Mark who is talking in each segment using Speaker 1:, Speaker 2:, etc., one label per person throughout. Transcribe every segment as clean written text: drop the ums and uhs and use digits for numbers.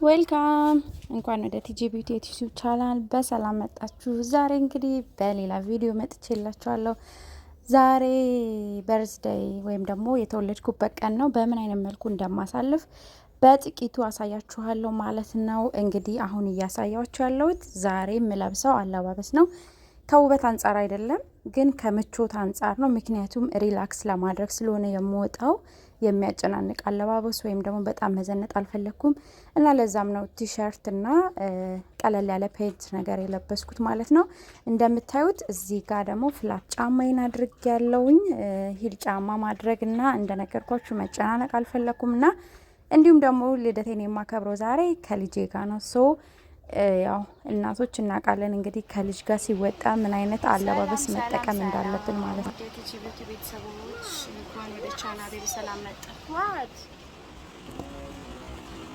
Speaker 1: ዌልካም እንኳን ወደ ቲጂ ቢዩቲ ዩቲዩብ ቻናል በሰላም መጣችሁ። ዛሬ እንግዲህ በሌላ ቪዲዮ መጥቼላችኋለሁ። ዛሬ በርዝዴይ ወይም ደግሞ የተወለድኩበት ቀን ነው። በምን አይነት መልኩ እንደማሳልፍ በጥቂቱ አሳያችኋለሁ ማለት ነው። እንግዲህ አሁን እያሳያችሁ ያለሁት ዛሬ የምለብሰው አለባበስ ነው። ከውበት አንጻር አይደለም ግን ከምቾት አንጻር ነው። ምክንያቱም ሪላክስ ለማድረግ ስለሆነ የምወጣው የሚያጨናንቅ አለባበስ ወይም ደግሞ በጣም መዘነጥ አልፈለኩም እና ለዛም ነው ቲሸርት እና ቀለል ያለ ፔንት ነገር የለበስኩት ማለት ነው። እንደምታዩት እዚህ ጋር ደግሞ ፍላት ጫማዬን አድርግ ያለውኝ ሂል ጫማ ማድረግ እና እንደነገርኳችሁ መጨናነቅ አልፈለኩም እና እንዲሁም ደግሞ ልደቴን የማከብረው ዛሬ ከልጄ ጋር ነው። ሶ ያው እናቶች እናውቃለን እንግዲህ ከልጅ ጋር ሲወጣ ምን አይነት አለባበስ መጠቀም እንዳለብን ማለት ነው። የቲጂ ቢዩቲ ቤተሰቦች እንኳን ወደ ቻናሌ በሰላም መጣችኋት።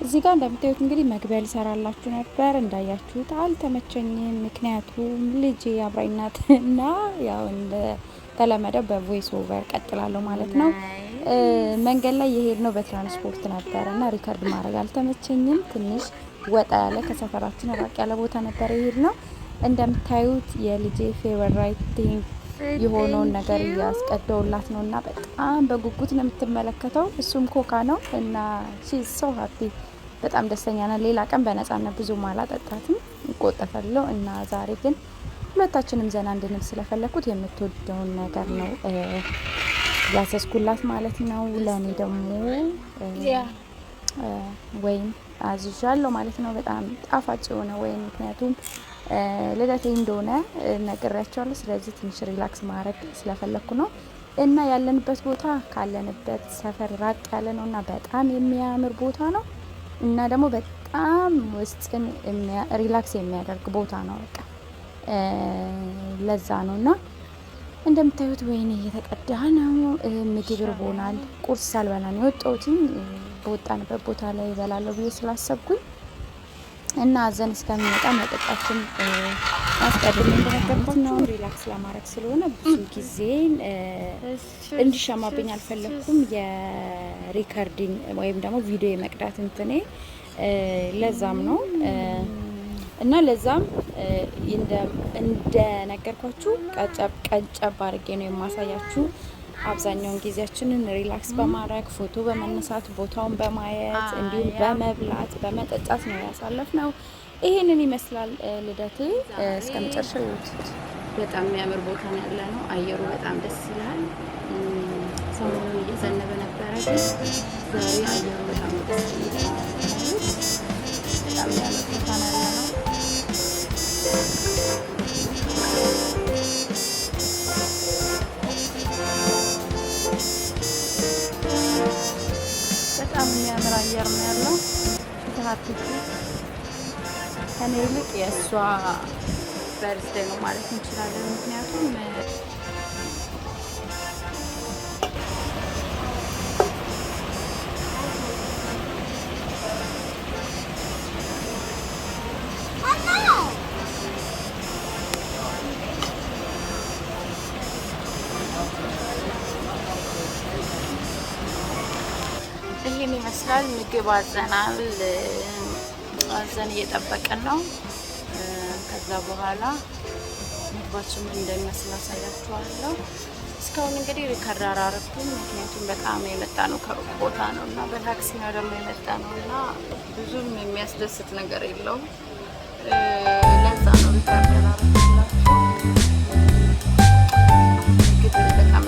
Speaker 1: እዚህ ጋር እንደምታዩት እንግዲህ መግቢያ ልሰራላችሁ ነበር፣ እንዳያችሁት አልተመቸኝም። ምክንያቱም ልጄ አብራኝ ናት እና ያው እንደተለመደው በቮይስ ኦቨር ቀጥላለሁ ማለት ነው። መንገድ ላይ የሄድነው በትራንስፖርት ነበረ እና ሪከርድ ማድረግ አልተመቸኝም። ትንሽ ወጣ ያለ ከሰፈራችን ራቅ ያለ ቦታ ነበር የሄድነው። እንደምታዩት የልጄ ፌቨራይት ቲንግ የሆነውን ነገር እያስቀደውላት ነው እና በጣም በጉጉት ነው የምትመለከተው። እሱም ኮካ ነው እና ሺ ሶ ሃፒ በጣም ደስተኛ ናት። ሌላ ቀን በነጻነት ብዙ አላጠጣትም ይቆጠፈለው እና ዛሬ ግን ሁለታችንም ዘና እንድንል ስለፈለኩት የምትወደውን ነገር ነው ያሰስኩላት ማለት ነው። ለኔ ደግሞ ወይን አዝዣለሁ ማለት ነው። በጣም ጣፋጭ የሆነ ወይን ምክንያቱም ልደቴ እንደሆነ ነግሬያቸዋለሁ። ስለዚህ ትንሽ ሪላክስ ማድረግ ስለፈለኩ ነው እና ያለንበት ቦታ ካለንበት ሰፈር ራቅ ያለ ነው እና በጣም የሚያምር ቦታ ነው እና ደግሞ በጣም ውስጥን ሪላክስ የሚያደርግ ቦታ ነው። በቃ ለዛ ነው እና እንደምታዩት ወይኔ እየተቀዳ ነው። ምግብ ርቦናል። ቁርስ ሳልበላ ነው የወጣሁት። በወጣንበት ቦታ ላይ ይበላለሁ ብዬ ስላሰብኩኝ እና አዘን እስከሚመጣ መጠጣችን አስቀድሜ እንደነገርኩት ነው። ሪላክስ ለማድረግ ስለሆነ ብዙ ጊዜን እንዲሻማብኝ አልፈለኩም። የሪከርዲንግ ወይም ደግሞ ቪዲዮ የመቅዳት እንትኔ ለዛም ነው እና ለዛም እንደነገርኳችሁ ቀንጨብ አድርጌ ነው የማሳያችሁ። አብዛኛውን ጊዜያችንን ሪላክስ በማድረግ ፎቶ በመነሳት ቦታውን በማየት እንዲሁም በመብላት በመጠጣት ነው ያሳለፍነው። ይሄንን ይመስላል ልደቴ። እስከ መጨረሻው ይዩት። በጣም የሚያምር ቦታ ነው ያለ ነው። አየሩ በጣም ደስ ይላል። ሰሞኑን እየዘነበ ነበረ ግን ዛሬ አየሩ በጣም ደስ ይላል። በጣም የሚያምር ቦታ ነው ያለ ነው። በጣም የሚያምር አየር ነው ያለው። ተሃትኩ ከኔ ይልቅ የእሷ በርዝዴይ ነው ማለት እንችላለን። ምክንያቱም ይህን ይመስላል። ምግብ አዘናል። አዘን እየጠበቀን ነው። ከዛ በኋላ ምግባችን ምን እንደሚመስል አሳያችኋለሁ። እስካሁን እንግዲህ ሪከርድ አላረኩም፣ ምክንያቱም በጣም የመጣ ነው ከሩቅ ቦታ ነው እና በታክሲ ነው ደግሞ የመጣ ነው እና ብዙም የሚያስደስት ነገር የለውም። ለዛ ነው ሪከርድ አላረኩላችሁ። ምግብ በጣም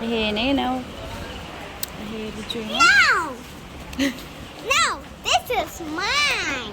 Speaker 1: ይሄ እኔ ነው። ይሄ ልጁ ነው።
Speaker 2: No, this is mine.